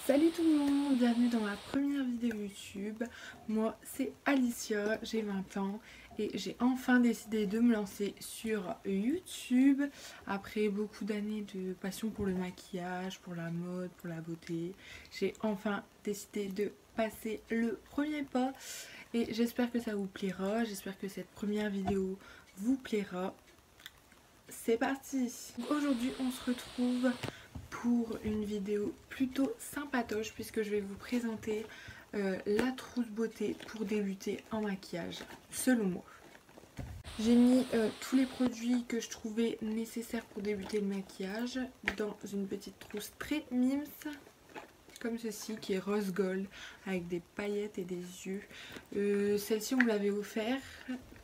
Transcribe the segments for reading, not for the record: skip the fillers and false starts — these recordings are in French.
Salut tout le monde, bienvenue dans ma première vidéo YouTube. Moi c'est Alicia, j'ai 20 ans et j'ai enfin décidé de me lancer sur YouTube après beaucoup d'années de passion pour le maquillage, pour la mode, pour la beauté. J'ai enfin décidé de passer le premier pas et j'espère que ça vous plaira, j'espère que cette première vidéo vous plaira. C'est parti! Aujourd'hui on se retrouve pour une vidéo plutôt sympatoche puisque je vais vous présenter la trousse beauté pour débuter en maquillage selon moi. J'ai mis tous les produits que je trouvais nécessaires pour débuter le maquillage dans une petite trousse très mimes comme ceci qui est rose gold avec des paillettes et des yeux. Celle-ci on me l'avait offert,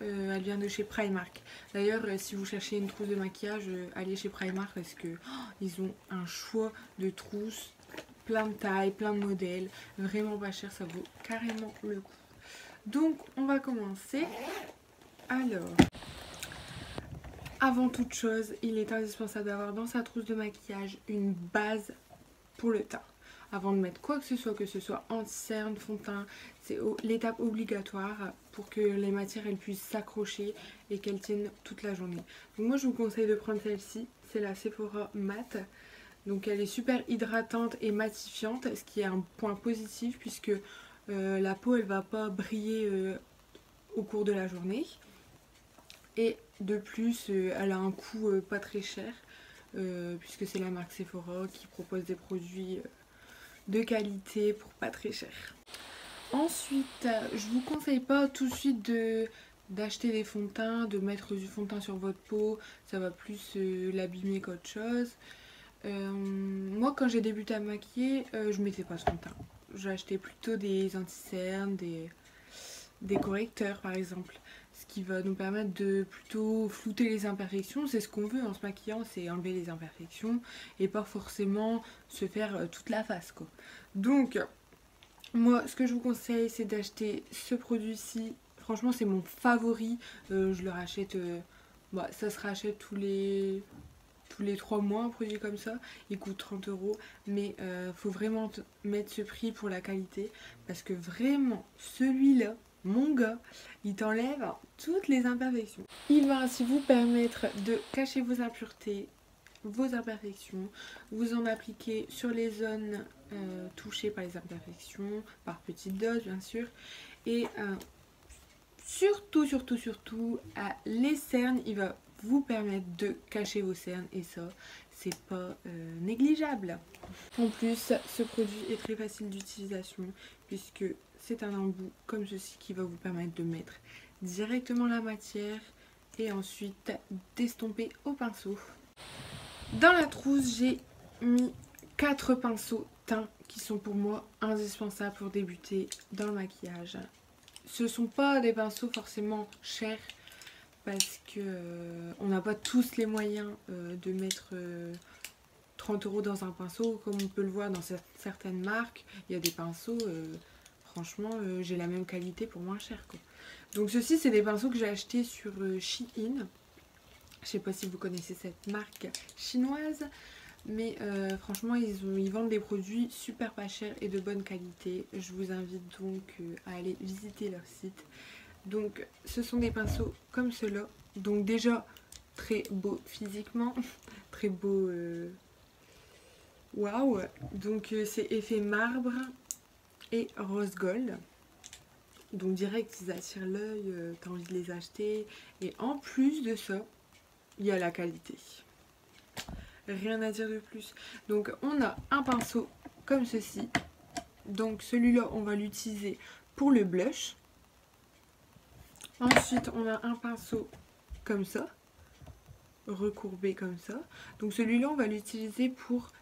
elle vient de chez Primark. D'ailleurs si vous cherchez une trousse de maquillage, allez chez Primark parce que ils ont un choix de trousses, plein de tailles, plein de modèles, vraiment pas cher, ça vaut carrément le coup. Donc on va commencer. Alors, avant toute chose, il est indispensable d'avoir dans sa trousse de maquillage une base pour le teint. Avant de mettre quoi que ce soit anti-cerne, fond de teint, c'est l'étape obligatoire pour que les matières elles puissent s'accrocher et qu'elles tiennent toute la journée. Donc moi je vous conseille de prendre celle-ci, c'est la Sephora Matte. Donc elle est super hydratante et matifiante, ce qui est un point positif puisque la peau elle va pas briller au cours de la journée. Et de plus elle a un coût pas très cher puisque c'est la marque Sephora qui propose des produits de qualité pour pas très cher. Ensuite, je vous conseille pas tout de suite d'acheter des fonds de teint, de mettre du fond de teint sur votre peau, ça va plus l'abîmer qu'autre chose. Moi quand j'ai débuté à me maquiller, je mettais pas de fond de teint. J'achetais plutôt des anti-cernes, des correcteurs par exemple. Ce qui va nous permettre de plutôt flouter les imperfections. C'est ce qu'on veut en se maquillant, c'est enlever les imperfections et pas forcément se faire toute la face quoi. Donc moi ce que je vous conseille c'est d'acheter ce produit-ci. Franchement c'est mon favori. Je le rachète, ça se rachète tous les 3 mois un produit comme ça. Il coûte 30 €. Mais faut vraiment mettre ce prix pour la qualité. Parce que vraiment celui-là, mon gars, il t'enlève toutes les imperfections. Il va ainsi vous permettre de cacher vos impuretés, vos imperfections, vous en appliquer sur les zones touchées par les imperfections, par petite dose bien sûr, et surtout à les cernes, il va vous permettre de cacher vos cernes et ça c'est pas négligeable. En plus ce produit est très facile d'utilisation puisque c'est un embout comme ceci qui va vous permettre de mettre directement la matière et ensuite d'estomper au pinceau. Dans la trousse j'ai mis 4 pinceaux teints qui sont pour moi indispensables pour débuter dans le maquillage. Ce sont pas des pinceaux forcément chers parce que on n'a pas tous les moyens de mettre 30 € dans un pinceau comme on peut le voir dans certaines marques. Il y a des pinceaux, franchement j'ai la même qualité pour moins cher quoi. Donc ceci c'est des pinceaux que j'ai achetés sur Shein. Je sais pas si vous connaissez cette marque chinoise. Mais franchement ils vendent des produits super pas chers et de bonne qualité. Je vous invite donc à aller visiter leur site. Donc ce sont des pinceaux comme cela. Donc déjà très beau physiquement. Très beau. Waouh. Donc c'est effet marbre et rose gold. Donc direct ils attirent l'œil, t'as envie de les acheter. Et en plus de ça, il y a la qualité. Rien à dire de plus. Donc on a un pinceau comme ceci. Donc celui-là on va l'utiliser pour le blush. Ensuite on a un pinceau comme ça, recourbé comme ça. Donc celui-là on va l'utiliser pour,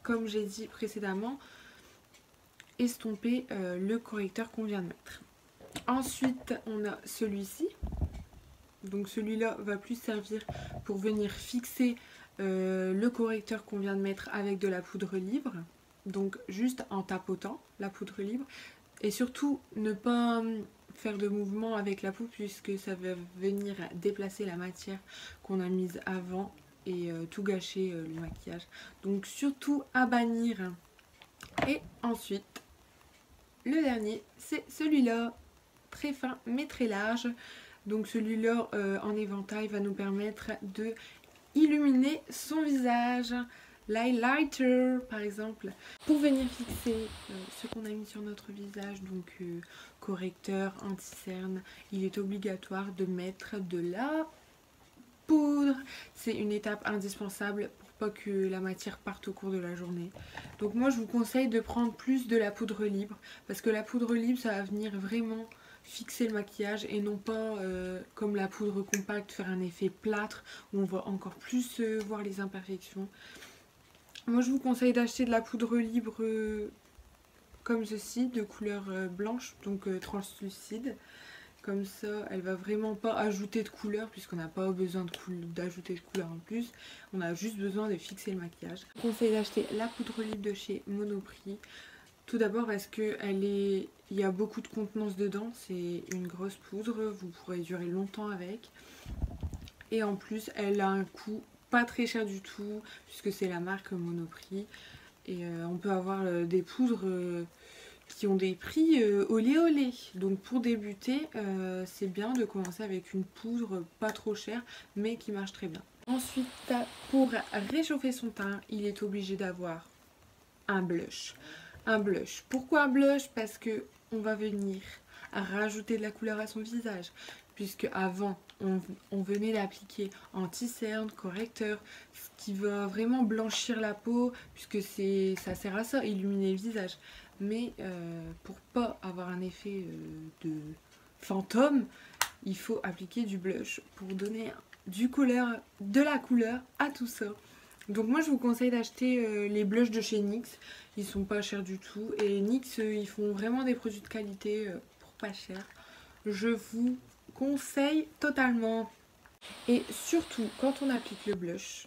comme j'ai dit précédemment, estomper le correcteur qu'on vient de mettre. Ensuite on a celui-ci. Donc celui-là va plus servir pour venir fixer le correcteur qu'on vient de mettre avec de la poudre libre. Donc juste en tapotant la poudre libre. Et surtout ne pas faire de mouvement avec la poudre puisque ça va venir déplacer la matière qu'on a mise avant et tout gâcher le maquillage. Donc surtout à bannir Et ensuite, le dernier, c'est celui-là, très fin mais très large. Donc celui-là en éventail va nous permettre de illuminer son visage. L'highlighter par exemple, pour venir fixer ce qu'on a mis sur notre visage, donc correcteur, anti-cerne, il est obligatoire de mettre de la poudre. C'est une étape indispensable pour pas que la matière parte au cours de la journée. Donc moi je vous conseille de prendre plus de la poudre libre, parce que la poudre libre ça va venir vraiment fixer le maquillage et non pas comme la poudre compacte faire un effet plâtre où on va encore plus voir les imperfections. Moi je vous conseille d'acheter de la poudre libre comme ceci, de couleur blanche, donc translucide. Comme ça, elle va vraiment pas ajouter de couleur, puisqu'on n'a pas besoin d'ajouter de couleur en plus. On a juste besoin de fixer le maquillage. Je vous conseille d'acheter la poudre libre de chez Monoprix. Tout d'abord parce que il y a beaucoup de contenance dedans. C'est une grosse poudre, vous pourrez durer longtemps avec. Et en plus, elle a un coût pas très cher du tout, puisque c'est la marque Monoprix. Et on peut avoir des poudres qui ont des prix olé olé. Donc pour débuter, c'est bien de commencer avec une poudre pas trop chère, mais qui marche très bien. Ensuite, pour réchauffer son teint, il est obligé d'avoir un blush. Un blush. Pourquoi un blush? Parce que on va venir rajouter de la couleur à son visage. Puisque avant, on venait d'appliquer anti-cerne, correcteur, ce qui va vraiment blanchir la peau, puisque ça sert à ça, illuminer le visage. Mais pour pas avoir un effet de fantôme, il faut appliquer du blush pour donner de la couleur à tout ça. Donc moi je vous conseille d'acheter les blushs de chez NYX, ils sont pas chers du tout. Et NYX ils font vraiment des produits de qualité pour pas cher. Je vous conseille totalement. Et surtout quand on applique le blush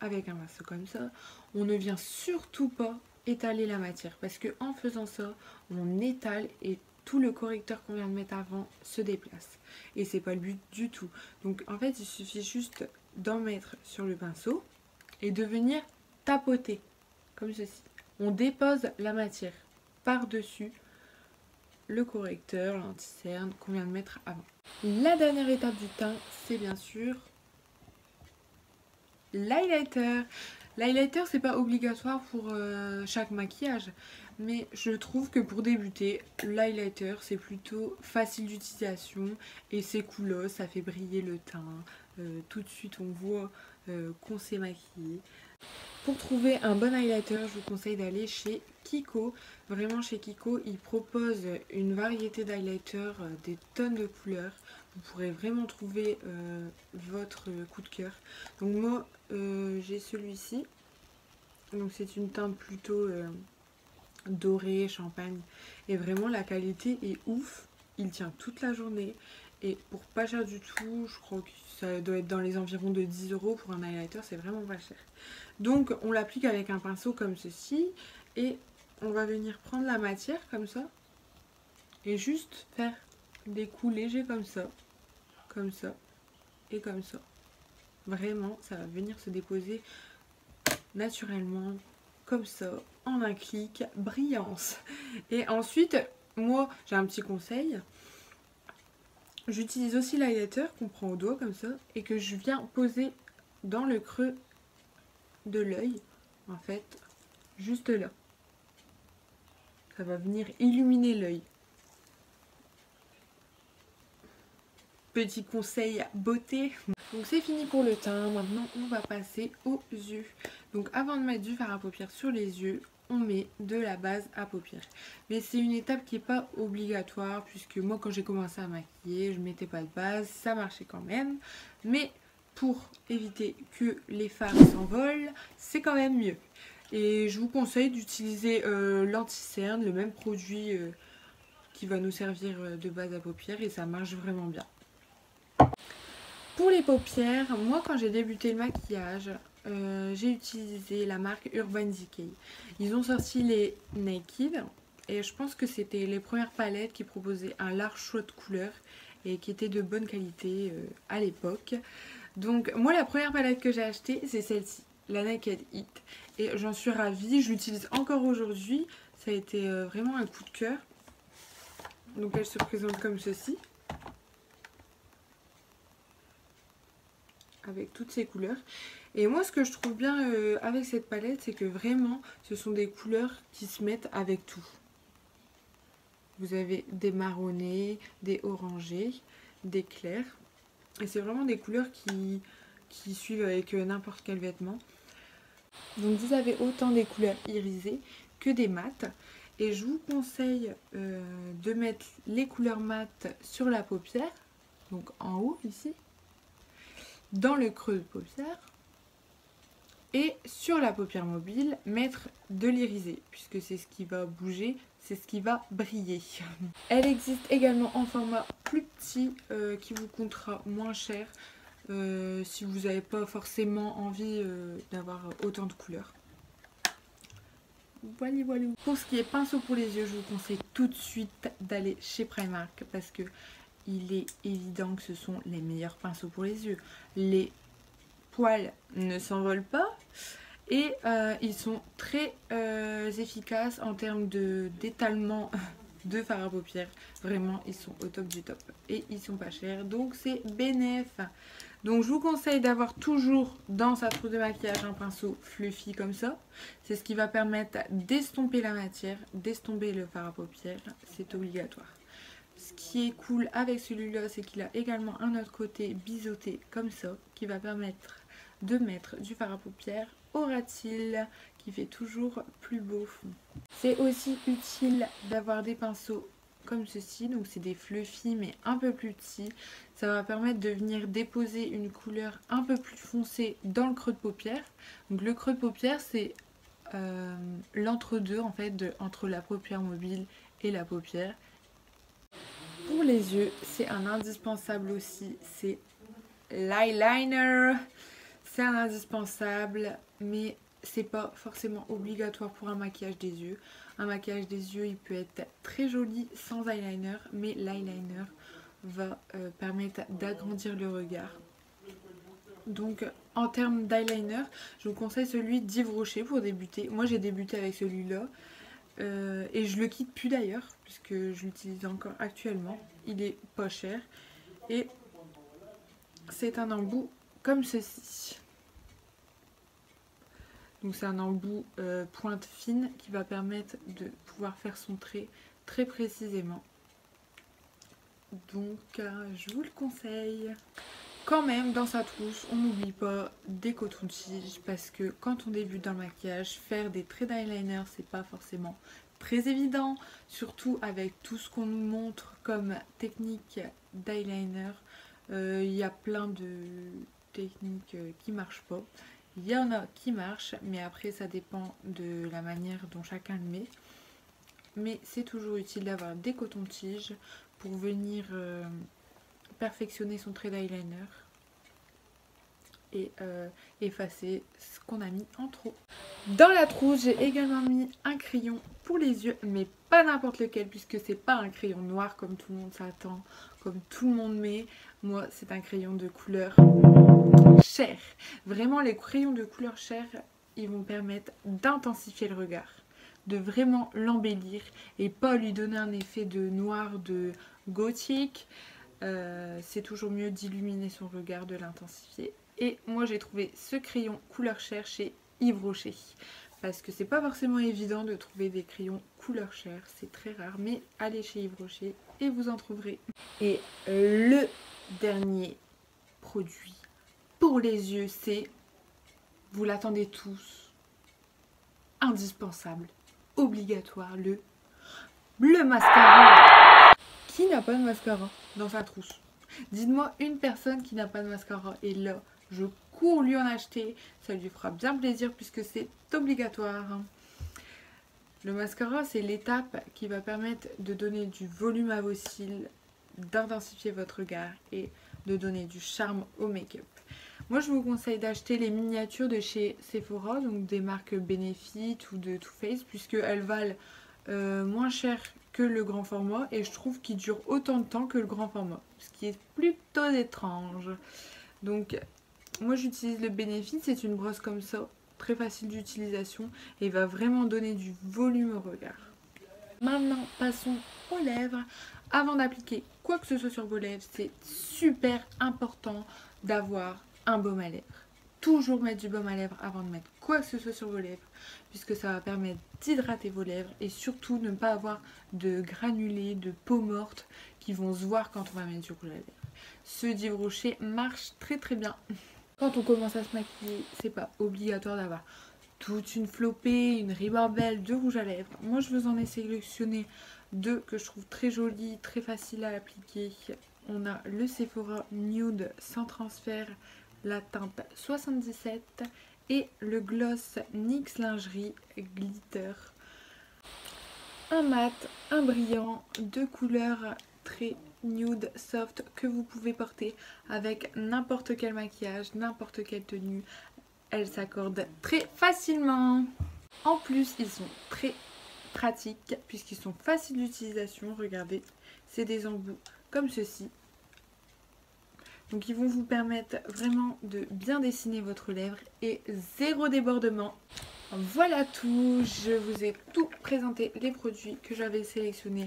avec un pinceau comme ça, on ne vient surtout pas étaler la matière, parce que en faisant ça on étale et tout le correcteur qu'on vient de mettre avant se déplace et c'est pas le but du tout. Donc en fait il suffit juste d'en mettre sur le pinceau et de venir tapoter comme ceci. On dépose la matière par dessus le correcteur, l'anti-cerne qu'on vient de mettre avant. La dernière étape du teint, c'est bien sûr l'highlighter. L'highlighter c'est pas obligatoire pour chaque maquillage, mais je trouve que pour débuter, l'highlighter c'est plutôt facile d'utilisation et c'est coolos, ça fait briller le teint. Tout de suite on voit qu'on s'est maquillé. Pour trouver un bon highlighter, je vous conseille d'aller chez Kiko. Vraiment chez Kiko, ils proposent une variété d'highlighters, des tonnes de couleurs. Vous pourrez vraiment trouver votre coup de cœur. Donc moi j'ai celui-ci. Donc c'est une teinte plutôt dorée, champagne. Et vraiment la qualité est ouf. Il tient toute la journée. Et pour pas cher du tout, je crois que ça doit être dans les environs de 10 € pour un highlighter, c'est vraiment pas cher. Donc on l'applique avec un pinceau comme ceci. Et on va venir prendre la matière comme ça. Et juste faire des coups légers comme ça et comme ça. Vraiment, ça va venir se déposer naturellement, comme ça, en un clic, brillance. Et ensuite, moi, j'ai un petit conseil. J'utilise aussi l'highlighter qu'on prend au doigt comme ça et que je viens poser dans le creux de l'œil, en fait, juste là. Ça va venir illuminer l'œil. Petit conseil beauté. Donc c'est fini pour le teint, maintenant on va passer aux yeux. Donc avant de mettre du fard à paupières sur les yeux, on met de la base à paupières. Mais c'est une étape qui n'est pas obligatoire, puisque moi quand j'ai commencé à maquiller, je mettais pas de base, ça marchait quand même. Mais pour éviter que les fards s'envolent, c'est quand même mieux. Et je vous conseille d'utiliser l'anti-cerne, le même produit qui va nous servir de base à paupières, et ça marche vraiment bien. Pour les paupières, moi quand j'ai débuté le maquillage, j'ai utilisé la marque Urban Decay. Ils ont sorti les Naked et je pense que c'était les premières palettes qui proposaient un large choix de couleurs et qui étaient de bonne qualité à l'époque. Donc moi la première palette que j'ai achetée c'est celle-ci. la Naked Hit. Et j'en suis ravie, je l'utilise encore aujourd'hui. Ça a été vraiment un coup de cœur. Donc elle se présente comme ceci. Avec toutes ces couleurs. Et moi ce que je trouve bien avec cette palette, c'est que vraiment ce sont des couleurs qui se mettent avec tout. Vous avez des marronnés, des orangés, des clairs. Et c'est vraiment des couleurs qui suivent avec n'importe quel vêtement. Donc vous avez autant des couleurs irisées que des mates. Et je vous conseille de mettre les couleurs mates sur la paupière. Donc en haut ici. Dans le creux de paupière. Et sur la paupière mobile, mettre de l'irisé. Puisque c'est ce qui va bouger, c'est ce qui va briller. Elle existe également en format plus petit qui vous coûtera moins cher. Si vous n'avez pas forcément envie d'avoir autant de couleurs. Voilà, voilà. Pour ce qui est pinceau pour les yeux, je vous conseille tout de suite d'aller chez Primark parce que il est évident que ce sont les meilleurs pinceaux pour les yeux. Les poils ne s'envolent pas et ils sont très efficaces en termes d'étalement de fard à paupières. Vraiment, ils sont au top du top et ils sont pas chers, donc c'est bénéf. Donc je vous conseille d'avoir toujours dans sa trousse de maquillage un pinceau fluffy comme ça. C'est ce qui va permettre d'estomper la matière, d'estomper le fard à paupières, c'est obligatoire. Ce qui est cool avec celui-là, c'est qu'il a également un autre côté biseauté comme ça, qui va permettre de mettre du fard à paupières au rat-il, qui fait toujours plus beau. C'est aussi utile d'avoir des pinceaux comme ceci, donc c'est des fluffy mais un peu plus petits. Ça va permettre de venir déposer une couleur un peu plus foncée dans le creux de paupière. Donc le creux de paupière, c'est l'entre-deux en fait entre la paupière mobile et la paupière. Pour les yeux, c'est un indispensable aussi, c'est l'eyeliner. C'est un indispensable, mais c'est pas forcément obligatoire pour un maquillage des yeux. Un maquillage des yeux, il peut être très joli sans eyeliner, mais l'eyeliner va permettre d'agrandir le regard. Donc en termes d'eyeliner, je vous conseille celui d'Yves Rocher pour débuter. Moi j'ai débuté avec celui-là. Et je le quitte plus d'ailleurs puisque je l'utilise encore actuellement. Il est pas cher et c'est un embout comme ceci. Donc c'est un embout pointe fine qui va permettre de pouvoir faire son trait très précisément. Donc je vous le conseille. Quand même, dans sa trousse, on n'oublie pas des cotons-tiges parce que quand on débute dans le maquillage, faire des traits d'eyeliner, c'est pas forcément très évident. Surtout avec tout ce qu'on nous montre comme technique d'eyeliner. Il y a plein de techniques qui marchent pas. Il y en a qui marchent, mais après ça dépend de la manière dont chacun le met. Mais c'est toujours utile d'avoir des cotons-tiges pour venir perfectionner son trait d'eyeliner et effacer ce qu'on a mis en trop. Dans la trousse, j'ai également mis un crayon pour les yeux, mais pas n'importe lequel puisque c'est pas un crayon noir comme tout le monde s'attend, comme tout le monde met. Moi, c'est un crayon de couleur chair. Vraiment, les crayons de couleur chair, ils vont permettre d'intensifier le regard, de vraiment l'embellir et pas lui donner un effet de noir, de gothique. C'est toujours mieux d'illuminer son regard, de l'intensifier. Et moi j'ai trouvé ce crayon couleur chair chez Yves Rocher parce que c'est pas forcément évident de trouver des crayons couleur chair, c'est très rare, mais allez chez Yves Rocher et vous en trouverez. Et le dernier produit pour les yeux, c'est, vous l'attendez tous, indispensable, obligatoire, le mascara. Qui n'a pas de mascara dans sa trousse? Dites-moi une personne qui n'a pas de mascara et là, je cours lui en acheter. Ça lui fera bien plaisir puisque c'est obligatoire. Le mascara, c'est l'étape qui va permettre de donner du volume à vos cils, d'intensifier votre regard et de donner du charme au make-up. Moi, je vous conseille d'acheter les miniatures de chez Sephora, donc des marques Benefit ou de Too Faced, puisqu'elles valent moins cher que le grand format et je trouve qu'il dure autant de temps que le grand format, ce qui est plutôt étrange. Donc moi j'utilise le Benefit, c'est une brosse comme ça très facile d'utilisation et va vraiment donner du volume au regard. Maintenant, passons aux lèvres. Avant d'appliquer quoi que ce soit sur vos lèvres, c'est super important d'avoir un baume à lèvres. Toujours mettre du baume à lèvres avant de mettre quoi que ce soit sur vos lèvres, puisque ça va permettre d'hydrater vos lèvres et surtout ne pas avoir de granulés, de peau morte qui vont se voir quand on va mettre du rouge à lèvres. Ce Dive Rocher marche très très bien. Quand on commence à se maquiller, c'est pas obligatoire d'avoir toute une flopée, une ribambelle de rouge à lèvres. Moi je vous en ai sélectionné deux que je trouve très jolis, très faciles à appliquer. On a le Sephora Nude sans transfert, la teinte 77 et le gloss NYX Lingerie Glitter. Un mat, un brillant, deux couleurs très nude, soft que vous pouvez porter avec n'importe quel maquillage, n'importe quelle tenue. Elles s'accordent très facilement. En plus, ils sont très pratiques puisqu'ils sont faciles d'utilisation. Regardez, c'est des embouts comme ceci. Donc ils vont vous permettre vraiment de bien dessiner votre lèvre et zéro débordement. Voilà tout, je vous ai tout présenté les produits que j'avais sélectionnés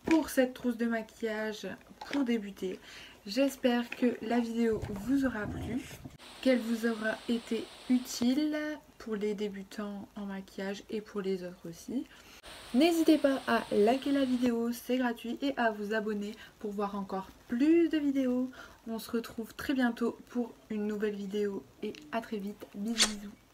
pour cette trousse de maquillage pour débuter. J'espère que la vidéo vous aura plu, qu'elle vous aura été utile pour les débutants en maquillage et pour les autres aussi. N'hésitez pas à liker la vidéo, c'est gratuit, et à vous abonner pour voir encore plus de vidéos. On se retrouve très bientôt pour une nouvelle vidéo et à très vite. Bisous bisous.